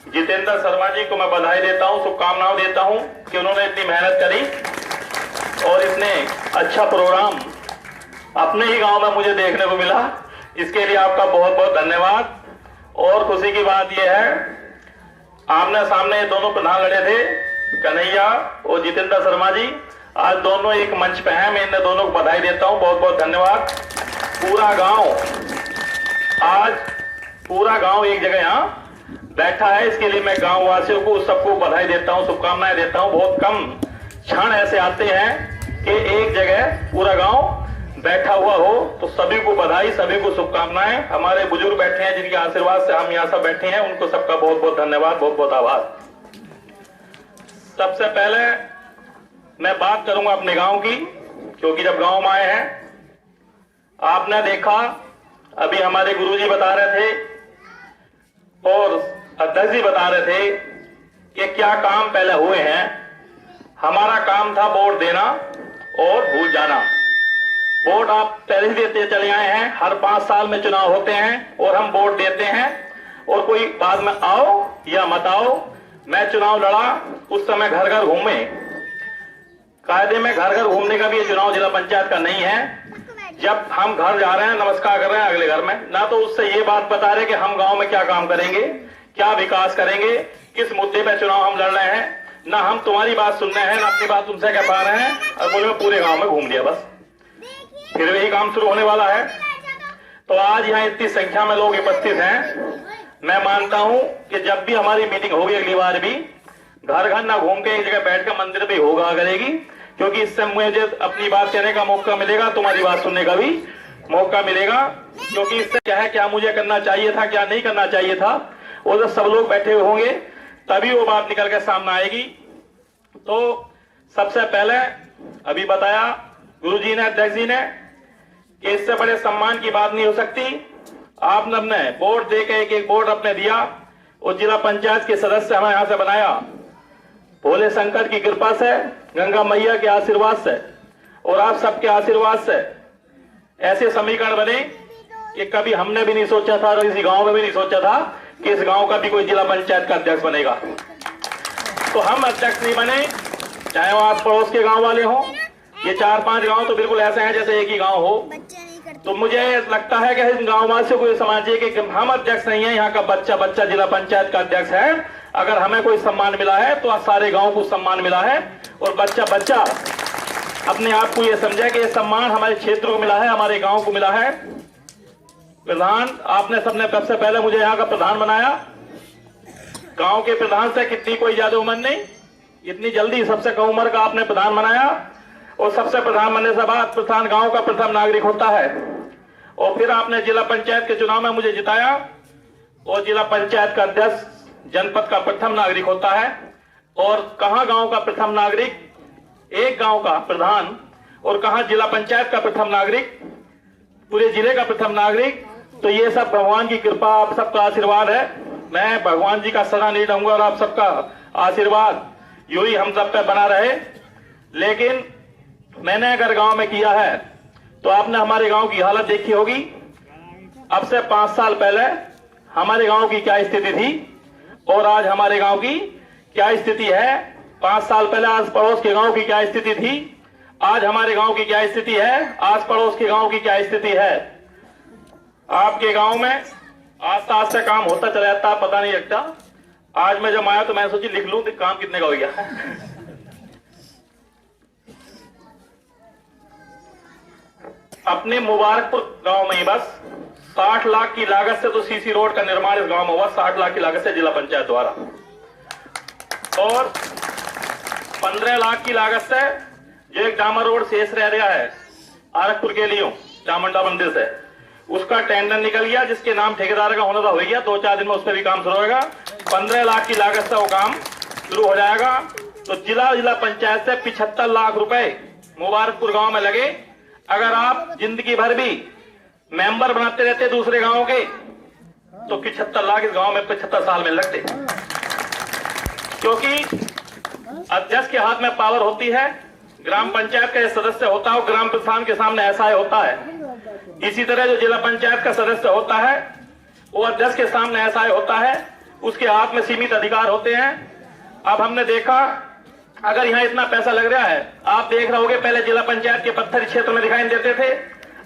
जितेंद्र शर्मा जी को मैं बधाई देता हूं, शुभकामनाएं देता हूं कि उन्होंने इतनी मेहनत करी और इतने अच्छा प्रोग्राम अपने ही गांव में मुझे देखने को मिला। इसके लिए आपका बहुत बहुत धन्यवाद। और खुशी की बात यह है, आमने सामने दोनों प्रधान लड़े थे, कन्हैया और जितेंद्र शर्मा जी। आज दोनों एक मंच पे हैं, मैं इन दोनों को बधाई देता हूं, बहुत बहुत धन्यवाद। पूरा गांव एक जगह यहाँ बैठा है, इसके लिए मैं गांव वासियों को सबको बधाई देता हूं, शुभकामनाएं देता हूं। बहुत कम क्षण ऐसे आते हैं कि एक जगह पूरा गांव बैठा हुआ हो, तो सभी को बधाई, सभी को शुभकामनाएं। हमारे बुजुर्ग बैठे हैं जिनके आशीर्वाद से हम यहाँ सब बैठे हैं, उनको सबका बहुत बहुत धन्यवाद, बहुत बहुत आभार। सबसे पहले मैं बात करूंगा अपने गांव की, क्योंकि जब गांव में आए हैं, आपने देखा अभी हमारे गुरुजी बता रहे थे और अध्यक्ष जी बता रहे थे कि क्या काम पहले हुए हैं। हमारा काम था वोट देना और भूल जाना। वोट आप पहले ही देते चले आए हैं, हर 5 साल में चुनाव होते हैं और हम वोट देते हैं, और कोई बाद में आओ या मत आओ। मैं चुनाव लड़ा उस समय घर घर घूमे, कायदे में घर घर घूमने का भी ये चुनाव जिला पंचायत का नहीं है। जब हम घर जा रहे हैं, नमस्कार कर रहे हैं अगले घर में, ना तो उससे ये बात बता रहे कि हम गांव में क्या काम करेंगे, क्या विकास करेंगे, किस मुद्दे पे चुनाव हम लड़ रहे हैं, ना हम तुम्हारी बात सुन रहे हैं, ना अपनी बात तुमसे कह पा रहे हैं, और बोले पूरे गांव में घूम लिया बस। फिर वही काम शुरू होने वाला है। तो आज यहाँ इतनी संख्या में लोग उपस्थित हैं, मैं मानता हूं कि जब भी हमारी मीटिंग होगी अगली बार भी घर घर ना घूम के एक जगह बैठ कर मंदिर पे होगा करेगी, क्योंकि इससे मुझे अपनी बात कहने का मौका मिलेगा, तुम्हारी बात सुनने का भी मौका मिलेगा। क्योंकि इससे क्या है, क्या मुझे करना चाहिए था, क्या नहीं करना चाहिए था, वो जब सब लोग बैठे हुए होंगे तभी वो बात निकल के सामने आएगी। तो सबसे पहले अभी बताया गुरुजी ने, अध्यक्ष जी ने, कि इससे बड़े सम्मान की बात नहीं हो सकती। आपने अपने वोट दे के एक वोट अपने दिया, और जिला पंचायत के सदस्य हमें यहां से बनाया, भोले शंकर की कृपा से, गंगा मैया के आशीर्वाद से और आप सबके आशीर्वाद से ऐसे समीकरण बने कि कभी हमने भी नहीं सोचा था और इसी गांव में भी नहीं सोचा था कि इस गांव का भी कोई जिला पंचायत का अध्यक्ष बनेगा। तो हम अध्यक्ष नहीं बने, चाहे वो आप पड़ोस के गांव वाले हों, ये 4-5 गांव तो बिल्कुल ऐसे हैं जैसे एक ही गांव हो। तो मुझे लगता है कि इन गांव वासियों को ये समझिए कि हम अध्यक्ष नहीं है, यहाँ का बच्चा जिला पंचायत का अध्यक्ष है। अगर हमें कोई सम्मान मिला है तो सारे गांव को सम्मान मिला है, और बच्चा अपने आप को ये समझे कि ये सम्मान हमारे क्षेत्र को मिला है, हमारे गांव को मिला है। प्रधान आपने सबने सबसे पहले मुझे यहाँ का प्रधान बनाया। गांव के प्रधान से कितनी कोई ज्यादा उम्र नहीं, इतनी जल्दी सबसे कम उम्र का आपने प्रधान बनाया, और सबसे प्रधान बनने से बाद प्रधान गांव का प्रथम नागरिक होता है। और फिर आपने जिला पंचायत के चुनाव में मुझे जिताया, और जिला पंचायत का अध्यक्ष जनपद का प्रथम नागरिक होता है। और कहां गांव का प्रथम नागरिक, एक गांव का प्रधान, और कहां जिला पंचायत का प्रथम नागरिक, पूरे जिले का प्रथम नागरिक। तो ये सब भगवान की कृपा, आप सबका आशीर्वाद है। मैं भगवान जी का सदा नहीं रहूंगा, और आप सबका आशीर्वाद यूं ही हम सब पे बना रहे। लेकिन मैंने अगर गांव में किया है तो आपने हमारे गांव की हालत देखी होगी। अब से 5 साल पहले हमारे गांव की क्या स्थिति थी और आज हमारे गांव की क्या स्थिति है। 5 साल पहले आस पड़ोस के गांव की क्या स्थिति थी, आज हमारे गांव की क्या स्थिति है, आस पड़ोस के गांव की क्या स्थिति है। आपके गांव में आस्ते आस्ते काम होता चला जाता, पता नहीं लगता। आज मैं जब आया तो मैं सोची लिख लूं कि काम कितने का हो गया। अपने मुबारकपुर गांव में ही बस 60 लाख की लागत से तो सीसी रोड का निर्माण इस गांव में हुआ, 60 लाख की लागत से जिला पंचायत द्वारा, और 15 लाख की लागत से जो एक डामर रोड शेष रह गया है आरकपुर के लिए चामुंडा मंदिर से, उसका टेंडर निकल गया, जिसके नाम ठेकेदार का होना था हो गया, 2-4 दिन में उस पर भी काम शुरू होगा। 15 लाख की लागत से वो काम शुरू हो जाएगा। तो जिला पंचायत से 75 लाख रुपए मुबारकपुर गांव में लगे। अगर आप जिंदगी भर भी मेंबर बनाते रहते दूसरे गांव के, तो 75 लाख इस गांव में 75 साल में लगते। क्योंकि अध्यक्ष के हाथ में पावर होती है, ग्राम पंचायत का सदस्य होता है, ग्राम प्रधान के सामने ऐसा होता है। इसी तरह जो जिला पंचायत का सदस्य होता है वो अध्यक्ष के सामने ऐसा होता है। उसके हाथ में सीमित अधिकार होते हैं। अब हमने देखा, अगर यहाँ इतना पैसा लग रहा है, आप देख रहे होगे पहले जिला पंचायत के पत्थरी क्षेत्र में दिखाई देते थे।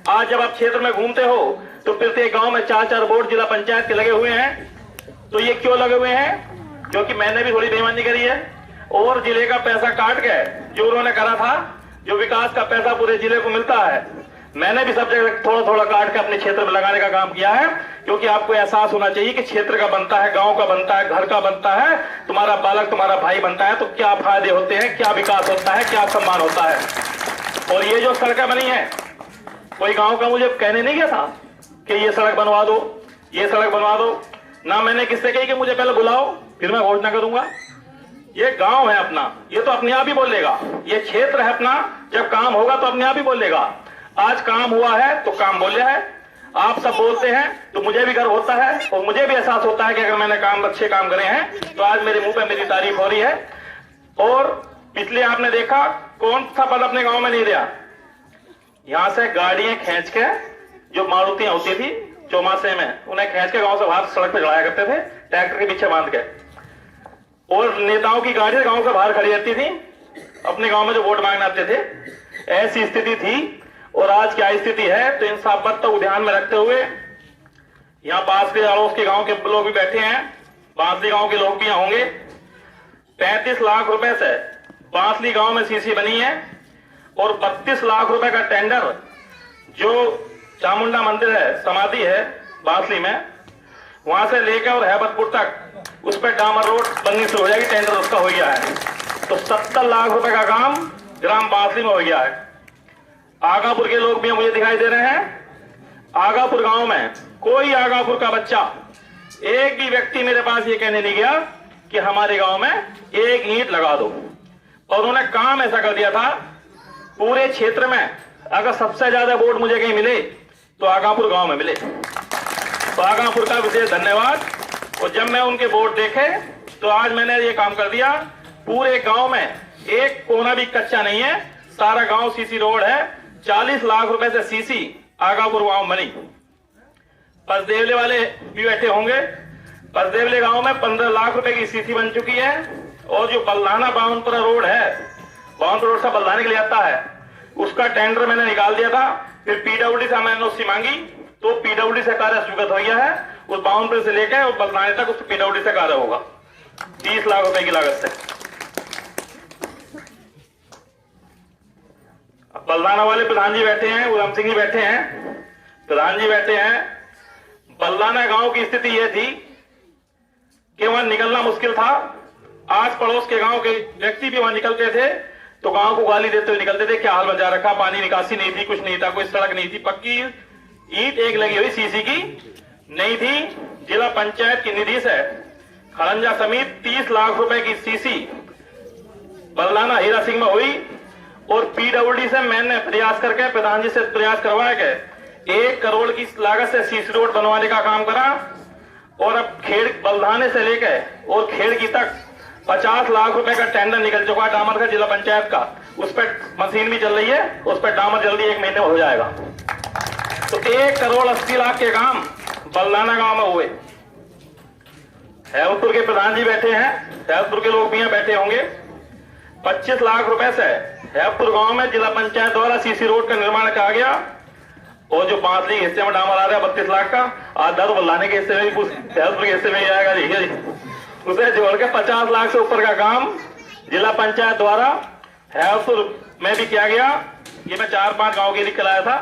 आज जब आप क्षेत्र में घूमते हो तो प्रत्येक गांव में 4-4 बोर्ड जिला पंचायत के लगे हुए हैं। तो ये क्यों लगे हुए हैं? क्योंकि मैंने भी थोड़ी बेईमानी करी है और जिले का पैसा काट के जो उन्होंने करा था, जो विकास का पैसा पूरे जिले को मिलता है, मैंने भी सब जगह थोड़ा थोड़ा काट के अपने क्षेत्र में लगाने का काम किया है। क्योंकि आपको एहसास होना चाहिए कि क्षेत्र का बनता है, गांव का बनता है, घर का बनता है, तुम्हारा बालक तुम्हारा भाई बनता है, तो क्या फायदे होते हैं, क्या विकास होता है, क्या सम्मान होता है। और ये जो सड़कें बनी है, कोई गांव का मुझे कहने नहीं गया था कि ये सड़क बनवा दो, ये सड़क बनवा दो। ना मैंने किससे कही कि मुझे पहले बुलाओ फिर मैं घोषणा करूंगा। ये गांव है अपना, ये तो अपने आप ही बोलेगा। ये क्षेत्र है अपना, जब काम होगा तो अपने आप ही बोलेगा। आज काम हुआ है तो काम बोले है। आप सब बोलते हैं तो मुझे भी गर्व होता है और मुझे भी एहसास होता है कि अगर मैंने काम अच्छे काम करे हैं तो आज मेरे मुंह पे मेरी तारीफ हो रही है। और पिछले आपने देखा कौन सा पद अपने गांव में नहीं दिया। यहां से गाड़ियां खींच के, जो मारुतियां होती थी चौमासे में, उन्हें खींच के गांव से बाहर सड़क पे चढ़ाया करते थे, ट्रैक्टर के पीछे बांध के। और नेताओं की गाड़ी गांव से बाहर खड़ी रहती थी अपने गांव में जो वोट मांगने आते थे। ऐसी स्थिति थी। और आज क्या स्थिति है, तो इन सब बात को ध्यान में रखते हुए यहाँ पास के अड़ोस के गांव के लोग भी बैठे हैं, बांसली गांव के लोग भी यहाँ होंगे। 35 लाख रुपए से बांसली गांव में सीसी बनी है और 32 लाख रुपए का टेंडर जो चामुंडा मंदिर है, समाधि है बांसली में, वहां से लेकर और हैबतपुर तक उस पर डामर रोड बननी शुरू हो जाएगी। टेंडर उसका हो गया है। तो 70 लाख रुपए का काम ग्राम बांसली में हो गया है। आगापुर के लोग भी मुझे दिखाई दे रहे हैं। आगापुर गांव में कोई आगापुर का बच्चा, एक भी व्यक्ति मेरे पास ये कहने नहीं गया कि हमारे गांव में एक ईंट लगा दो। और उन्होंने काम ऐसा कर दिया था, पूरे क्षेत्र में अगर सबसे ज्यादा वोट मुझे कहीं मिले तो आगापुर गांव में मिले। तो आगापुर का विशेष धन्यवाद। और जब मैं उनके वोट देखे तो आज मैंने ये काम कर दिया, पूरे गांव में एक कोना भी कच्चा नहीं है, सारा गांव सीसी रोड है। 40 लाख रुपए से सीसी आगापुर गांव बनी। पसदेवले वाले भी बैठे होंगे। पसदेवले गांव में 15 लाख रुपए की सीसी बन चुकी है। और जो बल्दाना बावनपुरा रोड है, बावनपुर रोड से बल्दाने के लिए आता है, उसका टेंडर मैंने निकाल दिया था। फिर पीडब्ल्यूडी से मैंने उसकी मांगी तो पीडब्ल्यूडी से कार्य स्वीकृत हो गया है। उस बावनपुर से लेकर और बल्दाने तक उस पीडब्ल्यूडी से कार्य होगा 30 लाख रुपए की लागत से। बल्दाना वाले प्रधान जी बैठे हैं, उधम सिंह जी बैठे हैं, प्रधान जी बैठे हैं। बल्दाना गांव की स्थिति यह थी कि वहां निकलना मुश्किल था। आस पड़ोस के गांव के व्यक्ति भी वहां निकलते थे तो गांव को गाली देते हुए निकलते थे, क्या हाल बचा रखा, पानी निकासी नहीं थी, कुछ नहीं था, कोई सड़क नहीं थी, पक्की ईंट एक लगी हुई सीसी की नहीं थी। जिला पंचायत की निधि से खड़ंजा समेत 30 लाख रुपए की सीसी बल्दाना हीरा सिंह में हुई। और पीडब्ल्यूडी से मैंने प्रयास करके, प्रधान जी से प्रयास करवाया कि 1 करोड़ की लागत से सीसी रोड बनवाने का काम करा। और अब खेड़ बल्दाने से लेकर और खेड़की तक 50 लाख रुपए का टेंडर निकल चुका है डामर का, जिला पंचायत का। उस पर मशीन भी चल रही है, उस पर डामर जल्दी 1 महीने में हो जाएगा। तो 1 करोड़ 80 लाख के काम बल्दाना गांव में हुए। हैबतपुर के प्रधान जी बैठे हैं, हैबतपुर के लोग भी यहाँ बैठे होंगे। 25 लाख रुपए से हैबतपुर गांव में जिला पंचायत द्वारा सीसी रोड का निर्माण किया गया। और जो बांसली के हिस्से में डामर आ रहा है 32 लाख का, आधा तो बल्दाने के हिस्से में भी, हैबतपुर के हिस्से में ही आएगा जी। उसे जोड़ के 50 लाख से ऊपर का काम जिला पंचायत द्वारा हैबतपुर में भी किया गया। ये मैं 4-5 गांव के लिए कराया था।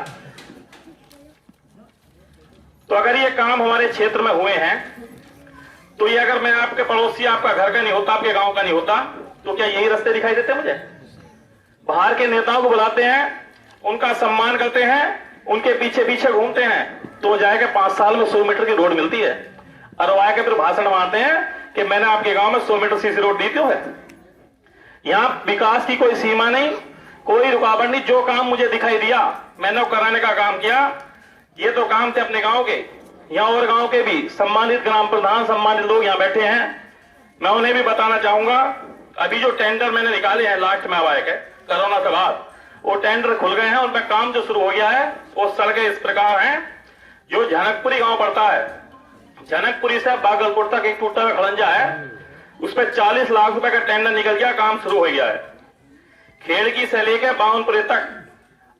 तो अगर ये काम हमारे क्षेत्र में हुए हैं तो ये अगर मैं आपके पड़ोसी, आपका घर का नहीं होता, आपके गांव का नहीं होता, तो क्या यही रास्ते दिखाई देते मुझे? बाहर के नेताओं को बुलाते हैं, उनका सम्मान करते हैं, उनके पीछे पीछे घूमते हैं, तो जाएगा 5 साल में 100 मीटर की रोड मिलती है। और वहां के फिर भाषण मारते हैं कि मैंने आपके गांव में 100 मीटर सीसी रोड दी क्यों है। यहां विकास की कोई सीमा नहीं, कोई रुकावट नहीं। जो काम मुझे दिखाई दिया मैंने वो कराने का काम किया। ये तो काम थे अपने गांव के। यहाँ और गांव के भी सम्मानित ग्राम प्रधान, सम्मानित लोग यहाँ बैठे हैं। मैं उन्हें भी बताना चाहूंगा, अभी जो टेंडर मैंने निकाले हैं लास्ट में आए के कोरोना के बाद, वो टेंडर खुल गए हैं, उनमें काम जो शुरू हो गया है। वो सड़कें इस प्रकार हैं, जो झनकपुरी गांव पड़ता है, जनकपुरी से बागलपुर तक एक टूटा हुआ खड़ंजा है, उस पर 40 लाख रुपए का टेंडर निकल गया, काम शुरू हो गया है। खेड़की से लेकर बावनपुरे तक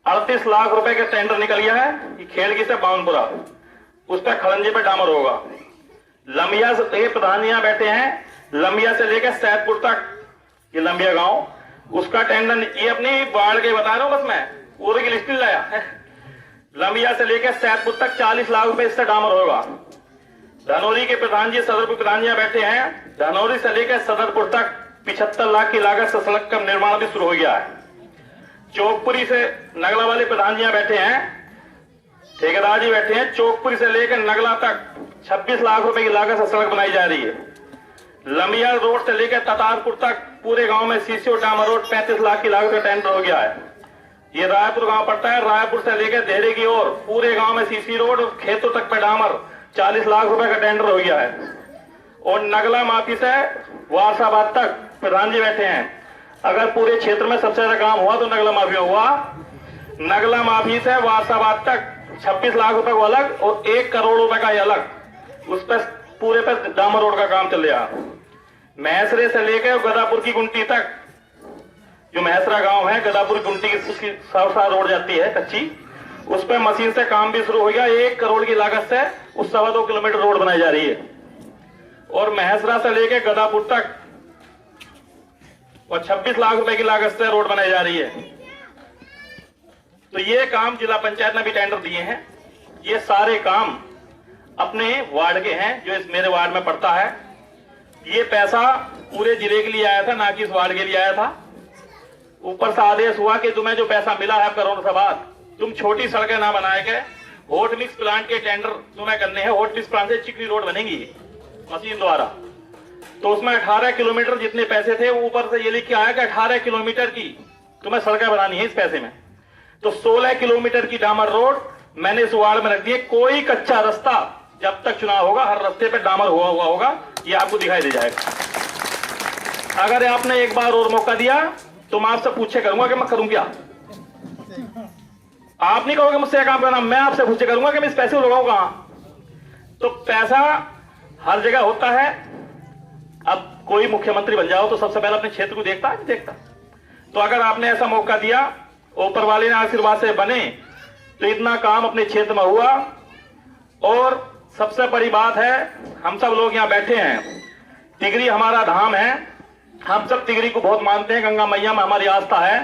38 लाख रुपए का टेंडर निकल गया है कि खेड़की से बावनपुरा, उस पर खड़ंजे पे डामर होगा। लंबिया से प्रधान यहां बैठे हैं, लंबिया से लेकर सैदपुर तक, ये लंबिया गांव, उसका टेंडर, ये अपनी वार्ड के बता रहा हूं, बस मैं पूरे की लिस्ट नहीं लाया। लंबिया से लेकर सैदपुर तक 40 लाख रुपए इससे डामर होगा। धनौरी के प्रधान जी, सदरपुर प्रधान जी बैठे हैं, धनौरी से लेकर सदरपुर तक 75 लाख की लागत से सड़क का निर्माण भी शुरू हो गया है। चौकपुरी से नगला वाले प्रधान जी बैठे हैं, ठेकेदार जी बैठे हैं, चौकपुरी से लेकर नगला तक 26 लाख रुपए की लागत से सड़क बनाई जा रही है। लंबिया रोड से लेकर ततारपुर तक पूरे गांव में सीसी और डामर रोड 35 लाख की लागत का टेंडर हो गया है। ये रायपुर गांव पड़ता है, रायपुर से लेकर देहरे की ओर पूरे गांव में सीसी रोड और खेतों तक पे डामर 40 लाख रुपए का टेंडर हो गया है। और नगला माफी से वारसाबाद तक प्रधान जी बैठे हैं, अगर पूरे क्षेत्र में सबसे ज्यादा काम हुआ तो नगला माफी हुआ। नगला माफी से वारसाबाद तक 26 लाख रुपए को अलग और 1 करोड़ रुपए का अलग, उस पर पूरे पर डामर रोड का काम चल रहा। महसरे से लेकर गदापुर की गुंटी तक, जो महसरा गांव है, गदापुर गुंटी की सावसा रोड जाती है कच्ची, उस पर मशीन से काम भी शुरू हो गया। 1 करोड़ की लागत से उस 2.25 किलोमीटर रोड बनाई जा रही है। और महसरा से लेकर गदापुर तक और 26 लाख रुपए की लागत से रोड बनाई जा रही है। तो ये काम जिला पंचायत ने भी टेंडर दिए हैं। ये सारे काम अपने वार्ड के हैं, जो इस मेरे वार्ड में पड़ता है। ये पैसा पूरे जिले के लिए आया था, ना कि इस वार्ड के लिए आया था। ऊपर से आदेश हुआ कि तुम्हें जो पैसा मिला है करोड़ से बाद, तुम छोटी सड़कें ना बनाए के हॉट मिक्स प्लांट के टेंडर तुम्हें करने हैं। हॉट मिक्स प्लांट से चिकनी रोड बनेगी मशीन द्वारा, तो उसमें 18 किलोमीटर जितने पैसे थे, ऊपर से ये लिख के आया कि 18 किलोमीटर की तुम्हें सड़कें बनानी है इस पैसे में। तो 16 किलोमीटर की डामर रोड मैंने इस वार्ड में रख दी है। कोई कच्चा रास्ता जब तक चुनाव होगा, हर रास्ते पे डामर हुआ होगा, ये आपको दिखाई दे जाएगा। अगर आपने एक बार और मौका दिया तो मैं आपसे पूछे करूंगा कि मैं करूं क्या। आप नहीं कहोगे मुझसे काम करना, मैं आपसे पूछे करूंगा कि मैं इस पैसे को लगाऊं कहां। तो पैसा हर जगह होता है। अब कोई मुख्यमंत्री बन जाओ तो सबसे पहले अपने क्षेत्र को देखता है, नहीं देखता। तो अगर आपने ऐसा मौका दिया, ऊपर वाले ने आशीर्वाद से बने, तो इतना काम अपने क्षेत्र में हुआ। और सबसे बड़ी बात है, हम सब लोग यहाँ बैठे हैं, तिगरी हमारा धाम है, हम सब तिगरी को बहुत मानते हैं, गंगा मैया में हमारी आस्था है।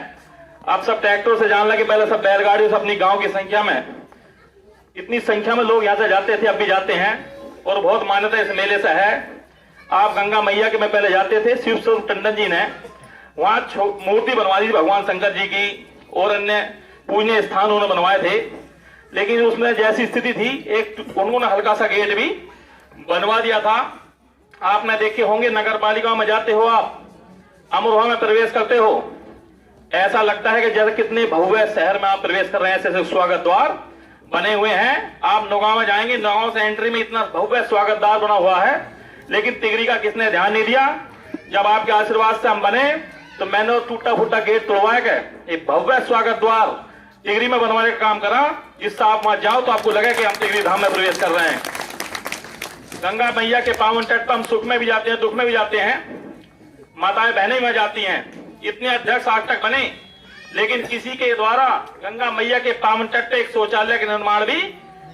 आप सब ट्रैक्टर से जान लगे, पहले सब बैलगाड़ियों से अपनी गांव की संख्या में, इतनी संख्या में लोग यहाँ से जाते थे, अब भी जाते हैं, और बहुत मान्यता इस मेले से है। आप गंगा मैया के में पहले जाते थे, शिव स्वरूप टंडन जी ने वहां मूर्ति बनवा दी भगवान शंकर जी की, और अन्य पूजनीय स्थान उन्होंने बनवाए थे। लेकिन उसमें जैसी स्थिति थी, एक उन्होंने हल्का सा गेट भी बनवा दिया था। आपने देखे होंगे, नगर पालिका में जाते हो आप, अमरोहा में प्रवेश करते हो, ऐसा लगता है कि जैसे कितने भव्य शहर में आप प्रवेश कर रहे हैं। ऐसे स्वागत द्वार बने हुए हैं। आप नौगांव में जाएंगे, नौगांव से एंट्री में इतना भव्य स्वागत द्वार बना हुआ है, लेकिन तिगरी का किसने ध्यान नहीं दिया। जब आपके आशीर्वाद से हम बने तो मैंने टूटा फूटा गेट तोड़वाया के एक भव्य स्वागत द्वार तिगरी में बनवाने का काम करा, जिससे आप वहां जाओ तो आपको लगे कि हम तिगरी धाम में प्रवेश कर रहे हैं। गंगा मैया के पावन तट पर हम सुख में भी जाते हैं, दुख में भी जाते हैं, माताएं बहनें में जाती हैं। इतने अध्यक्ष आज तक बने, लेकिन किसी के द्वारा गंगा मैया के पावन तट पे एक शौचालय का निर्माण भी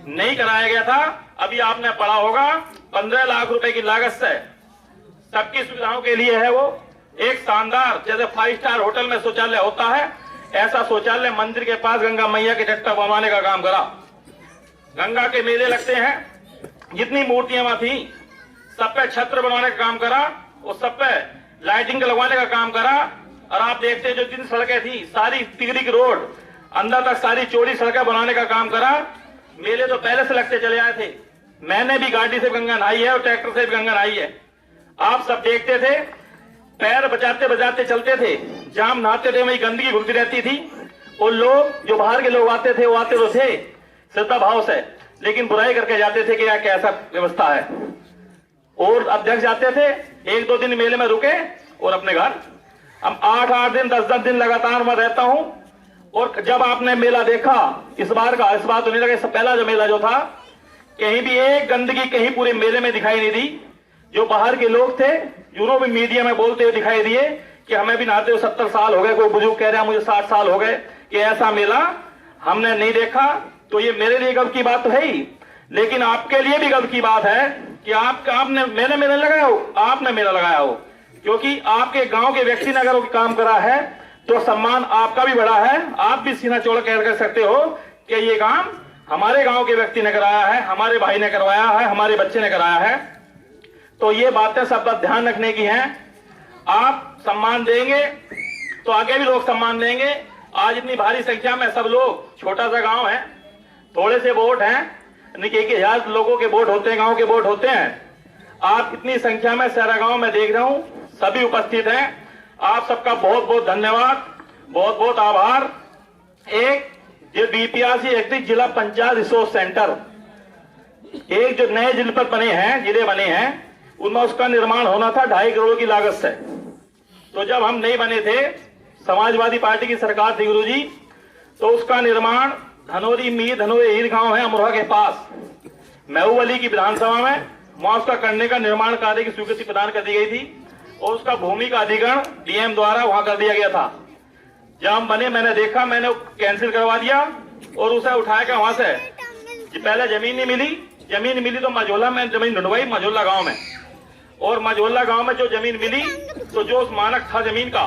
नहीं कराया गया था। अभी आपने पढ़ा होगा, 15 लाख रुपए की लागत से सबकी सुविधाओं के लिए है वो एक शानदार, जैसे 5 स्टार होटल में शौचालय होता है, ऐसा शौचालय मंदिर के पास गंगा मैया के तट पर बनवाने का काम करा। गंगा के मेले लगते हैं, जितनी मूर्तियां वहां थी सब पे छत्र बनवाने का काम करा, और सब पे लाइटिंग लगवाने का काम करा। और आप देखते हैं, जो जिन सड़कें थी सारी तिगरी की रोड अंदर तक सारी चौड़ी सड़कें बनाने का काम करा। मेले तो पहले से लगते चले आए थे, मैंने भी गाड़ी से गंगा नहाई है और ट्रैक्टर से भी गंगा नहाई है। आप सब देखते थे, पैर बचाते बजाते चलते थे, जाम नहाते थे, वही गंदगी घुलती रहती थी। और लोग जो बाहर के लोग आते थे, वो आते तो थे श्रद्धा भाव से, लेकिन बुराई करके जाते थे कि यार कैसा व्यवस्था है। और अध्यक्ष जाते थे, 1-2 दिन मेले में रुके और अपने घर। हम 8-8 दिन 10-10 दिन लगातार मैं रहता हूं। और जब आपने मेला देखा इस बार का, इस बार तो नहीं लगा, इससे पहला जो मेला जो था, कहीं भी एक गंदगी कहीं पूरे मेले में दिखाई नहीं दी। जो बाहर के लोग थे जिन्हों भी मीडिया में बोलते हुए दिखाई दिए कि हमें भी नहाते हुए 70 साल हो गए, कोई बुजुर्ग कह रहा है मुझे 60 साल हो गए, कि ऐसा मेला हमने नहीं देखा। तो ये मेरे लिए गर्व की बात तो है ही, लेकिन आपके लिए भी गर्व की बात है कि आपने मेले में लगाया हो, आपने मेला लगाया हो, क्योंकि आपके गांव के व्यक्ति ने अगर वो काम करा है तो सम्मान आपका भी बड़ा है। आप भी सीना चौड़ा कह सकते हो कि ये काम हमारे गांव के व्यक्ति ने कराया है, हमारे भाई ने करवाया है, हमारे बच्चे ने कराया है। तो ये बातें सब बात ध्यान रखने की हैं। आप सम्मान देंगे तो आगे भी लोग सम्मान देंगे। आज इतनी भारी संख्या में सब लोग, छोटा सा गांव है, थोड़े से वोट हैं, यानी कि 1000 लोगों के वोट होते हैं, गांव के वोट होते हैं। आप इतनी संख्या में सारा गांव में देख रहा हूं, सभी उपस्थित हैं। आप सबका बहुत बहुत धन्यवाद, बहुत बहुत आभार। एक जो बीपीआरसी एक्टिव जिला पंचायत रिसोर्स सेंटर, एक जो नए जिले बने हैं उनमें उसका निर्माण होना था 2.5 करोड़ की लागत से। तो जब हम नहीं बने थे, समाजवादी पार्टी की सरकार थी गुरुजी, तो उसका निर्माण धनोरी हीर गांव है अमरोहा के पास, महबूब अली की विधानसभा में, वहां उसका करने का निर्माण कार्य की स्वीकृति प्रदान कर दी गई थी और उसका भूमि का अधिग्रहण डीएम द्वारा वहां कर दिया गया था। जब हम बने मैंने देखा, मैंने कैंसिल करवा दिया और उसे उठाया के वहां से, पहले जमीन नहीं मिली, जमीन मिली तो मझोला में जमीन ढूंढवाई, मझोला गांव में, और मझोला गांव में जो जमीन मिली तो जो उस मानक था जमीन का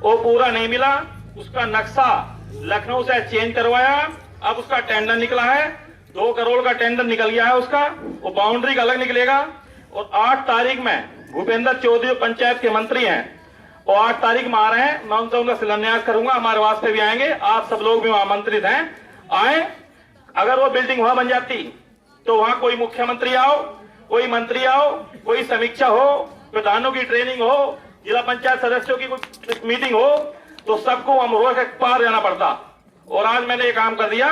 वो पूरा नहीं मिला। उसका नक्शा लखनऊ से चेंज करवाया, अब उसका टेंडर निकला है, 2 करोड़ का टेंडर निकल गया है उसका, वो बाउंड्री का अलग निकलेगा। और 8 तारीख में भूपेंद्र चौधरी पंचायत के मंत्री हैं और 8 तारीख में आ रहे हैं, मैं उनसे उनका शिलान्यास करूंगा, हमारे वास पे भी आएंगे, आप सब लोग भी वहां आमंत्रित हैं, आए। अगर वो बिल्डिंग वहां बन जाती तो वहां कोई मुख्यमंत्री आओ, कोई मंत्री आओ, कोई समीक्षा हो, प्रधानों की ट्रेनिंग हो, जिला पंचायत सदस्यों की कोई मीटिंग हो, तो सबको अमरोहा के पार जाना पड़ता। और आज मैंने ये काम कर दिया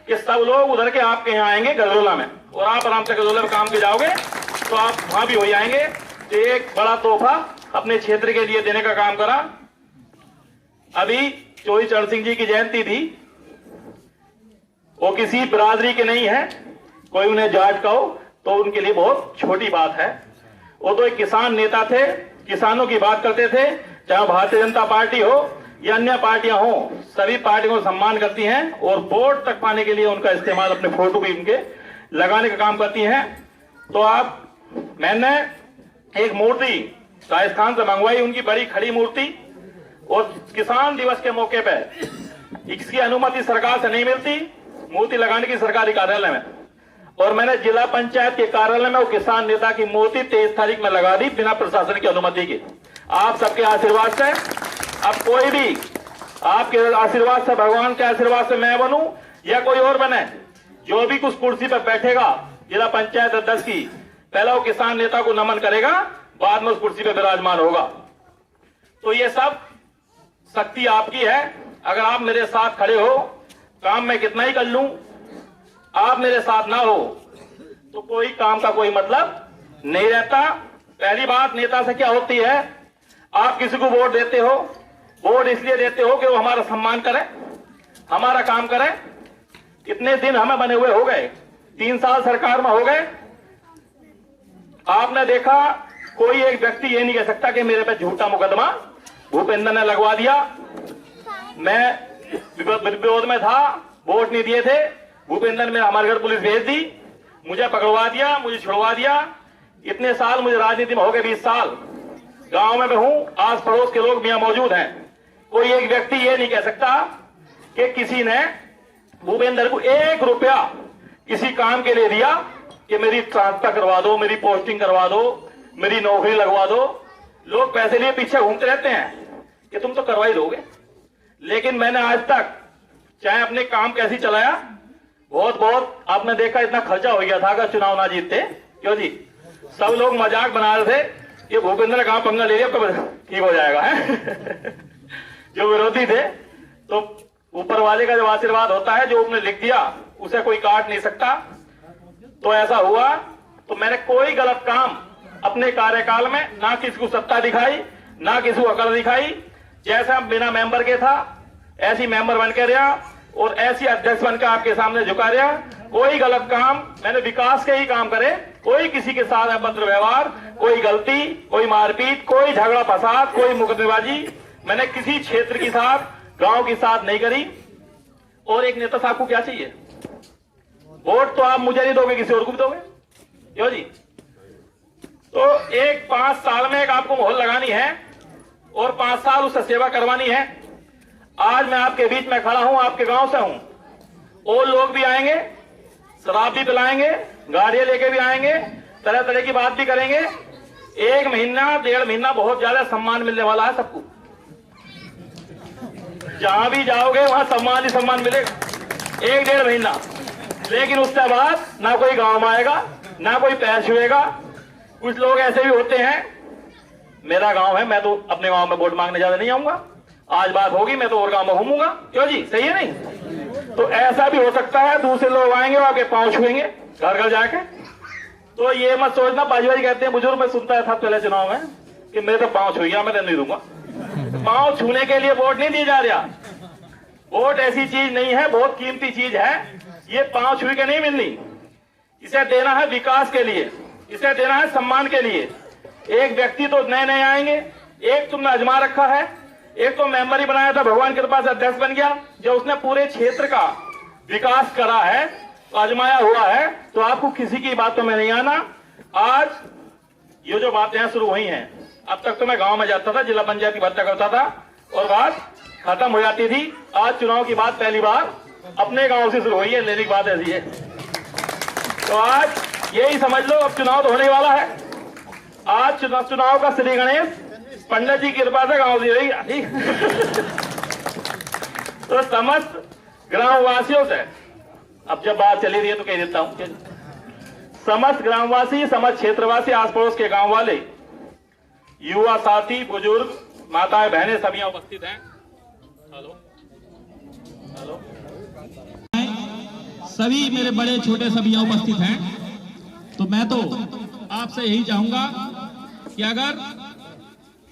कि सब लोग उधर के आपके यहाँ आएंगे गजरोला में, और आप आराम से गजरोला में काम के जाओगे तो आप वहां भी हो जाएंगे। तो एक बड़ा तोहफा अपने क्षेत्र के लिए देने का काम करा। अभी चौधरी चरण सिंह जी की जयंती थी, वो किसी बिरादरी के नहीं है, कोई उन्हें जाट कहो तो उनके लिए बहुत छोटी बात है। वो तो एक किसान नेता थे, किसानों की बात करते थे, चाहे भारतीय जनता पार्टी हो या अन्य पार्टियां हो, सभी पार्टियों को सम्मान करती हैं और वोट तक पाने के लिए उनका इस्तेमाल, अपने फोटो भी उनके लगाने का काम करती हैं। तो मैंने एक मूर्ति राजस्थान से मंगवाई, उनकी बड़ी खड़ी मूर्ति, और किसान दिवस के मौके पर इसकी अनुमति सरकार से नहीं मिलती मूर्ति लगाने की सरकारी कार्यालय में, और मैंने जिला पंचायत के कार्यालय में वो किसान नेता की मूर्ति 23 तारीख में लगा दी बिना प्रशासन की अनुमति के। आप सबके आशीर्वाद से, अब कोई भी आपके आशीर्वाद से, भगवान के आशीर्वाद से मैं बनूं या कोई और बने, जो भी कुछ कुर्सी पर बैठेगा जिला पंचायत अध्यक्ष की, पहला वो किसान नेता को नमन करेगा, बाद में उस कुर्सी पर विराजमान होगा। तो ये सब शक्ति आपकी है। अगर आप मेरे साथ खड़े हो, काम मैं कितना ही कर लूं, आप मेरे साथ ना हो तो कोई काम का कोई मतलब नहीं रहता। पहली बात नेता से क्या होती है, आप किसी को वोट देते हो, वोट इसलिए देते हो कि वो हमारा सम्मान करे, हमारा काम करे। कितने दिन हमें बने हुए हो गए, 3 साल सरकार में हो गए, आपने देखा कोई एक व्यक्ति ये नहीं कह सकता कि मेरे पे झूठा मुकदमा भूपेंद्र ने लगवा दिया, मैं विरोध में था, वोट नहीं दिए थे, भूपेंद्र ने हमारे घर पुलिस भेज दी, मुझे पकड़वा दिया, मुझे छुड़वा दिया। इतने साल मुझे राजनीति में हो गए, 20 साल गांव में मैं हूं, आस पड़ोस के लोग भी यहां मौजूद हैं। कोई एक व्यक्ति ये नहीं कह सकता कि किसी ने भूपेंद्र को 1 रुपया किसी काम के लिए दिया कि मेरी ट्रांसफर करवा दो, मेरी पोस्टिंग करवा दो, मेरी नौकरी लगवा दो। लोग पैसे लिए पीछे घूमते रहते हैं कि तुम तो करवा ही दोगे, लेकिन मैंने आज तक चाहे अपने काम कैसे चलाया, बहुत आपने देखा इतना खर्चा हो गया था अगर चुनाव ना जीतते, क्यों जी, सब लोग मजाक बना रहे थे कि भूपेंद्र कहां पंगा ले लिया, ठीक हो जाएगा है? जो विरोधी थे, तो ऊपर वाले का जो आशीर्वाद होता है, जो उसने लिख दिया उसे कोई काट नहीं सकता। तो ऐसा हुआ, तो मैंने कोई गलत काम अपने कार्यकाल में ना किसी को सत्ता दिखाई, ना किसी को अकड़ दिखाई। जैसा बिना मेंबर के था ऐसी मेंबर बन के रहा और ऐसी अध्यक्ष बनकर आपके सामने झुका रहा। कोई गलत काम, मैंने विकास के ही काम करे, कोई किसी के साथ अभद्र व्यवहार, कोई गलती, कोई मारपीट, कोई झगड़ा फसाद, कोई मुकदमेबाजी मैंने किसी क्षेत्र के साथ, गांव के साथ नहीं करी। और एक नेता साहब को क्या चाहिए? वोट तो आप मुझे नहीं दोगे, किसी और को भी दोगे, क्यों जी? तो एक 5 साल में एक आपको मोहर लगानी है और 5 साल उससे सेवा करवानी है। आज मैं आपके बीच में खड़ा हूं, आपके गांव से हूं, और लोग भी आएंगे, शराब भी पिलाएंगे, गाड़ियां लेके भी आएंगे, तरह तरह की बात भी करेंगे। 1 महीना 1.5 महीना बहुत ज्यादा सम्मान मिलने वाला है सबको। जहां भी जाओगे वहां सम्मान ही सम्मान मिलेगा, 1-1.5 महीना। लेकिन उसके बाद ना कोई गांव में आएगा, ना कोई पैर छुएगा। कुछ लोग ऐसे भी होते हैं, मेरा गांव है, मैं तो अपने गांव में वोट मांगने ज्यादा नहीं आऊंगा, आज बात होगी मैं तो और गांव में घूमूंगा, क्यों जी? सही है नहीं? तो ऐसा भी हो सकता है, दूसरे लोग आएंगे और आपके पांव छुएंगे घर घर जाके। तो ये मत सोचना, बाजवाजी कहते हैं, बुजुर्ग में सुनता था पहले चुनाव में कि मेरे तो पांव छुएगा, मैं नहीं दूंगा। पांव छूने के लिए वोट नहीं दी जा रहा। वोट ऐसी चीज नहीं है, बहुत कीमती चीज है, ये पांव छू के नहीं मिलनी। इसे देना है विकास के लिए, इसे देना है सम्मान के लिए। एक व्यक्ति तो नए नए आएंगे, एक तुमने आजमा रखा है, एक तो मेंबर ही बनाया था, भगवान की कृपा से अध्यक्ष बन गया, जो उसने पूरे क्षेत्र का विकास करा है, आजमाया हुआ है। तो आपको किसी की बातों में नहीं आना। आज ये जो बातें शुरू हुई हैं, अब तक तो मैं गांव में जाता था, जिला पंचायत की बातें करता था और बात खत्म हो जाती थी। आज चुनाव की बात पहली बार अपने गांव से शुरू हुई है, लेने की बात ऐसी है। तो आज यही समझ लो, अब चुनाव तो होने वाला है। आज चुनाव का श्री गणेश पंडित जी की कृपा से गांव से रही। तो समस्त ग्रामवासियों से अब जब बात चली रही है तो कह देता हूं, समस्त ग्रामवासी, समस्त क्षेत्रवासी, आस पड़ोस के गांव वाले, युवा साथी, बुजुर्ग, माताएं, बहनें सभी उपस्थित हैं। हेलो हेलो, सभी मेरे बड़े छोटे सभी यहाँ उपस्थित हैं। तो मैं तो आपसे यही चाहूंगा कि अगर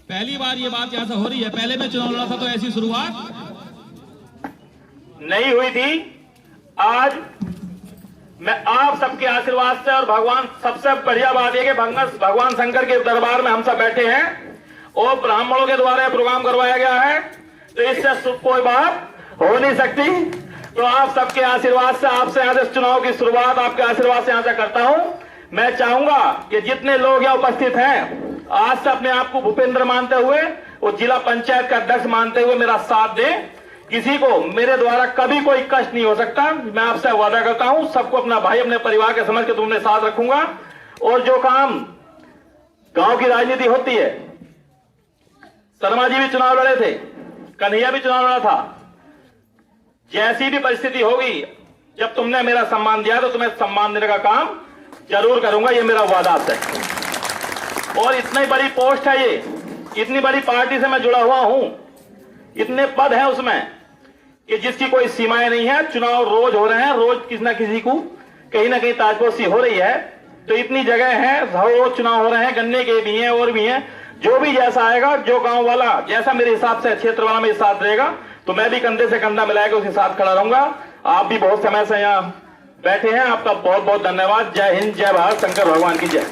पहली बार ये बात यहां से हो रही है, पहले मैं चुनाव लड़ा था तो ऐसी शुरुआत नहीं हुई थी। आज मैं आप सबके आशीर्वाद से, और भगवान, सबसे बढ़िया बात यह कि भगवान शंकर के दरबार में हम सब बैठे हैं और ब्राह्मणों के द्वारा प्रोग्राम करवाया गया है, तो इससे शुभ कोई बात हो नहीं सकती। तो आप सबके आशीर्वाद से, आपसे यहां से चुनाव की शुरुआत आपके आशीर्वाद से यहां से करता हूं। मैं चाहूंगा कि जितने लोग यहाँ उपस्थित हैं, आज से अपने आप को भूपेंद्र मानते हुए और जिला पंचायत का अध्यक्ष मानते हुए मेरा साथ दें। किसी को मेरे द्वारा कभी कोई कष्ट नहीं हो सकता। मैं आपसे वादा करता हूं, सबको अपना भाई, अपने परिवार के समझ के तुमने साथ रखूंगा। और जो काम गांव की राजनीति होती है, शर्मा जी भी चुनाव लड़े थे, कन्हैया भी चुनाव लड़ा था। जैसी भी परिस्थिति होगी, जब तुमने मेरा सम्मान दिया तो तुम्हें सम्मान देने का काम जरूर करूंगा, ये मेरा वादा है। और इतनी बड़ी पोस्ट है ये, इतनी बड़ी पार्टी से मैं जुड़ा हुआ हूं, इतने पद हैं उसमें कि जिसकी कोई सीमाएं नहीं है। चुनाव रोज हो रहे हैं, रोज किसी ना किसी को कहीं ना कहीं ताजपोशी हो रही है। तो इतनी जगह है, रोज चुनाव हो रहे हैं, गन्ने के भी हैं और भी हैं। जो भी जैसा आएगा, जो गांव वाला जैसा मेरे हिसाब से क्षेत्र वाला मेरे साथ रहेगा, तो मैं भी कंधे से कंधा मिलाकर उसके साथ खड़ा रहूंगा। आप भी बहुत समय से यहाँ बैठे हैं, आपका बहुत बहुत धन्यवाद। जय हिंद, जय भारत, शंकर भगवान की जय।